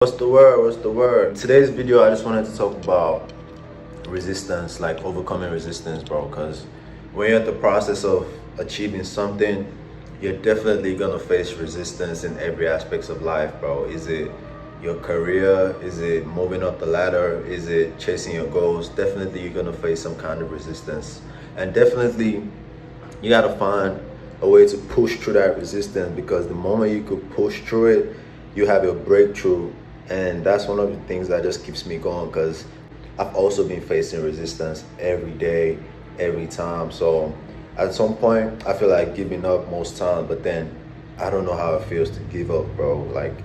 What's the word? What's the word? Today's video, I just wanted to talk about resistance, like overcoming resistance, bro. Because when you're at the process of achieving something, you're definitely gonna face resistance in every aspects of life, bro. Is it your career? Is it moving up the ladder? Is it chasing your goals? Definitely, you're gonna face some kind of resistance, and definitely, you gotta find a way to push through that resistance. Because the moment you could push through it, you have your breakthrough. And that's one of the things that just keeps me going, because I've also been facing resistance every day, every time. So at some point, I feel like giving up most times, but then I don't know how it feels to give up, bro. Like,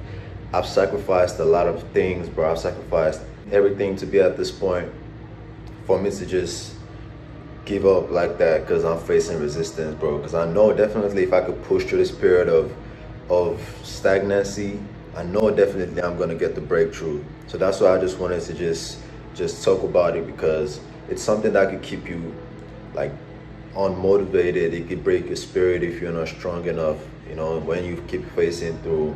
I've sacrificed a lot of things, bro. I've sacrificed everything to be at this point. For me to just give up like that because I'm facing resistance, bro. Because I know definitely if I could push through this period of stagnancy, I know definitely I'm gonna get the breakthrough. So that's why I just wanted to just talk about it, because it's something that could keep you like unmotivated. It could break your spirit if you're not strong enough. You know, when you keep facing through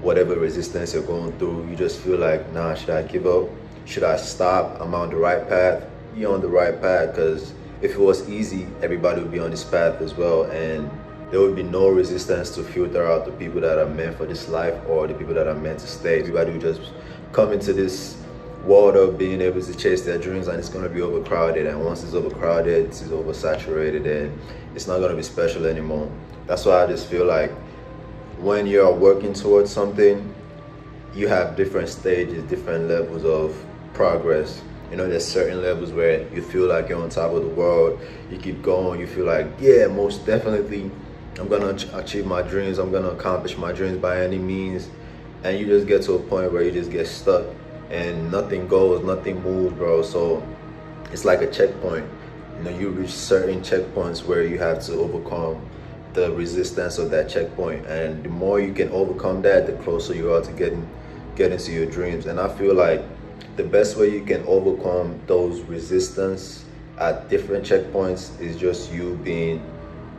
whatever resistance you're going through, you just feel like, nah, should I give up? Should I stop? Am I on the right path? You're on the right path, because if it was easy, everybody would be on this path as well, and there would be no resistance to filter out the people that are meant for this life or the people that are meant to stay. Everybody would just come into this world of being able to chase their dreams, and it's going to be overcrowded. And once it's overcrowded, it's oversaturated, and it's not going to be special anymore. That's why I just feel like when you're working towards something, you have different stages, different levels of progress. You know, there's certain levels where you feel like you're on top of the world. You keep going, you feel like, yeah, most definitely I'm gonna achieve my dreams, I'm gonna accomplish my dreams by any means. And you just get to a point where you just get stuck and nothing goes, nothing moves, bro. So it's like a checkpoint. You know, you reach certain checkpoints where you have to overcome the resistance of that checkpoint. And the more you can overcome that, the closer you are to getting to your dreams. And I feel like the best way you can overcome those resistance at different checkpoints is just you being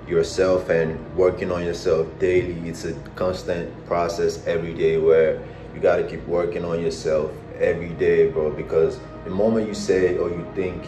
yourself and working on yourself daily. It's a constant process every day where you got to keep working on yourself every day, bro. Because the moment you say or you think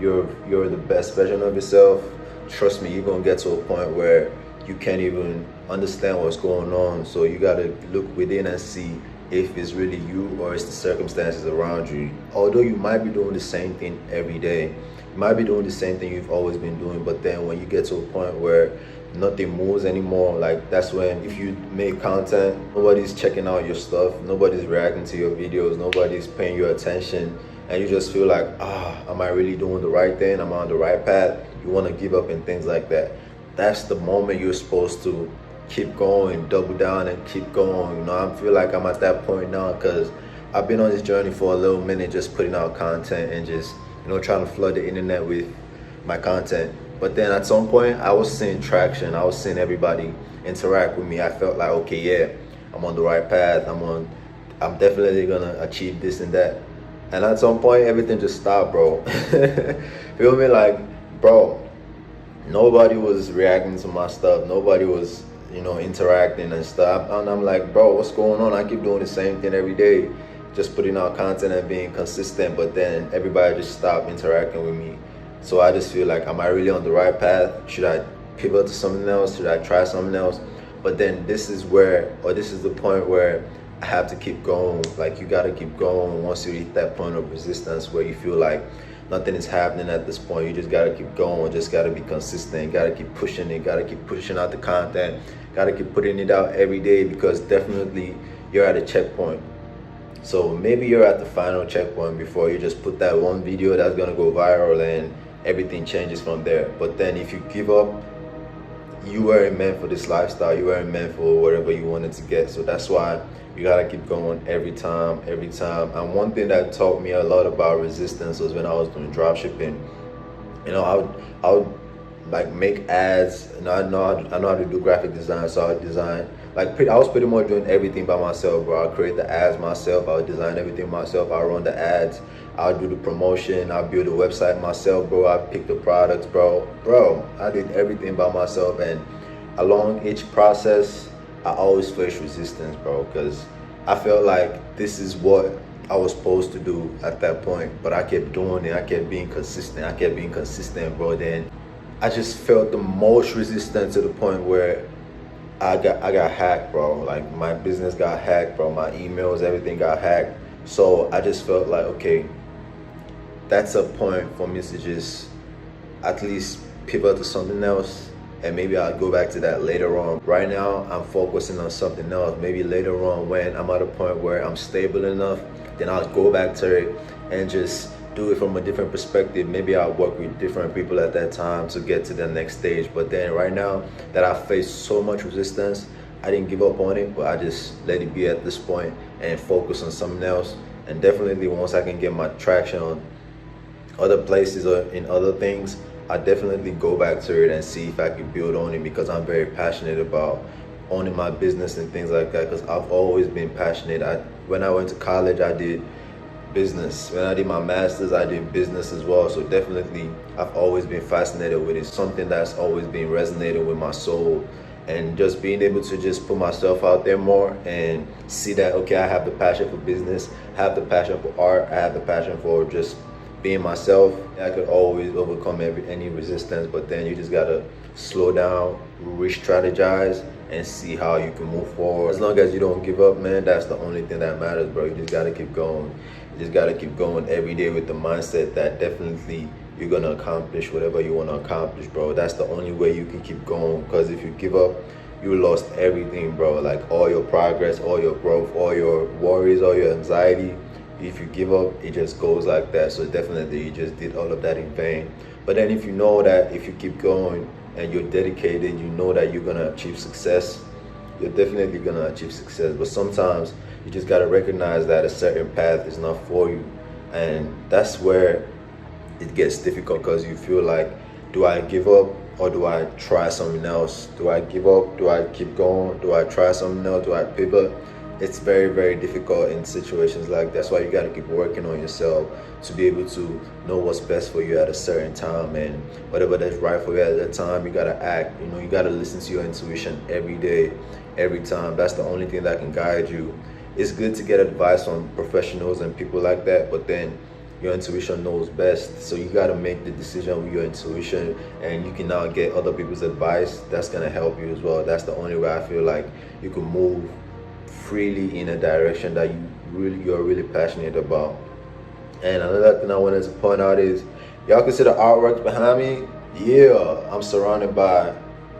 you're the best version of yourself, trust me, you're gonna get to a point where you can't even understand what's going on. So you got to look within and see if it's really you or it's the circumstances around you. Although you might be doing the same thing every day, you might be doing the same thing you've always been doing, but then when you get to a point where nothing moves anymore, like that's when, if you make content, nobody's checking out your stuff, nobody's reacting to your videos, nobody's paying your attention, and you just feel like, am I really doing the right thing? Am I on the right path? You want to give up and things like that. That's the moment you're supposed to keep going, double down and keep going. You know, I feel like I'm at that point now because I've been on this journey for a little minute, just putting out content and just, you know, trying to flood the internet with my content. But then at some point I was seeing traction, I was seeing everybody interact with me. I felt like, okay, yeah, I'm on the right path, I'm definitely gonna achieve this and that. And at some point everything just stopped, bro. Feel me? Like, bro, nobody was reacting to my stuff, nobody was, you know, interacting and stuff. And I'm like, bro, what's going on? I keep doing the same thing every day, just putting out content and being consistent, but then everybody just stopped interacting with me. So I just feel like, am I really on the right path? Should I pivot to something else? Should I try something else? But then this is the point where I have to keep going. Like, you gotta keep going. Once you reach that point of resistance where you feel like nothing is happening at this point, you just gotta keep going, just gotta be consistent, gotta keep pushing it, gotta keep pushing out the content, gotta keep putting it out every day, because definitely you're at a checkpoint. So maybe you're at the final checkpoint before you just put that one video that's gonna go viral and everything changes from there. But then if you give up, you weren't meant for this lifestyle, you weren't meant for whatever you wanted to get. So that's why you gotta keep going every time. And one thing that taught me a lot about resistance was when I was doing dropshipping. You know, I would like make ads, and I know how to do graphic design, so I would design, like, I was pretty much doing everything by myself, bro. I'll create the ads myself, I would design everything myself, I'll run the ads, I'll do the promotion, I'll build a website myself, bro. I pick the products, bro. I did everything by myself, and along each process I always faced resistance, bro, because I felt like this is what I was supposed to do at that point, but I kept doing it. I kept being consistent. I kept being consistent, bro. Then I just felt the most resistance to the point where I got hacked, bro. Like my business got hacked, bro. My emails, everything got hacked. So I just felt like, okay, that's a point for me to just at least pivot to something else, and maybe I'll go back to that later on. Right now, I'm focusing on something else. Maybe later on when I'm at a point where I'm stable enough, then I'll go back to it and just do it from a different perspective. Maybe I'll work with different people at that time to get to the next stage. But then right now that I faced so much resistance, I didn't give up on it, but I just let it be at this point and focus on something else. And definitely once I can get my traction on other places or in other things, I definitely go back to it and see if I can build on it, because I'm very passionate about owning my business and things like that, because I've always been passionate. When I went to college, I did business. When I did my master's, I did business as well. So definitely I've always been fascinated with it. Something that's always been resonating with my soul, and just being able to just put myself out there more and see that, okay, I have the passion for business, I have the passion for art, I have the passion for just being myself. I could always overcome any resistance, but then you just gotta slow down, re-strategize, and see how you can move forward. As long as you don't give up, man, that's the only thing that matters, bro. You just gotta keep going. You just gotta keep going every day with the mindset that definitely you're gonna accomplish whatever you wanna accomplish, bro. That's the only way you can keep going, because if you give up, you lost everything, bro. Like all your progress, all your growth, all your worries, all your anxiety. If you give up, it just goes like that. So definitely you just did all of that in vain. But then if you know that if you keep going and you're dedicated, you know that you're gonna achieve success, you're definitely gonna achieve success. But sometimes you just gotta recognize that a certain path is not for you. And that's where it gets difficult, because you feel like, do I give up or do I try something else? Do I give up? Do I keep going? Do I try something else? Do I pivot? It's very, very difficult in situations like that. That's why you got to keep working on yourself to be able to know what's best for you at a certain time, and whatever that's right for you at that time, you got to act. You know, you got to listen to your intuition every day, every time. That's the only thing that can guide you. It's good to get advice from professionals and people like that, but then your intuition knows best. So you got to make the decision with your intuition, and you can now get other people's advice. That's going to help you as well. That's the only way I feel like you can move freely in a direction that you're really passionate about. And another thing I wanted to point out is, y'all can see the artworks behind me. Yeah, I'm surrounded by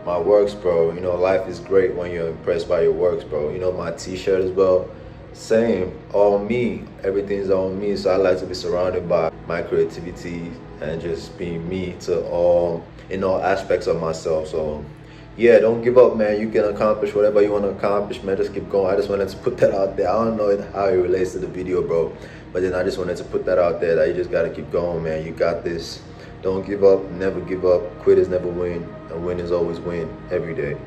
my works, bro. You know, life is great when you're impressed by your works, bro. You know, my t-shirt as well, same, all me. Everything's all me. So I like to be surrounded by my creativity and just being me in all aspects of myself. So yeah, don't give up, man. You can accomplish whatever you want to accomplish, man. Just keep going. I just wanted to put that out there. I don't know how it relates to the video, bro, but then I just wanted to put that out there, that you just got to keep going, man. You got this. Don't give up. Never give up. Quitters never win, and winners always win every day.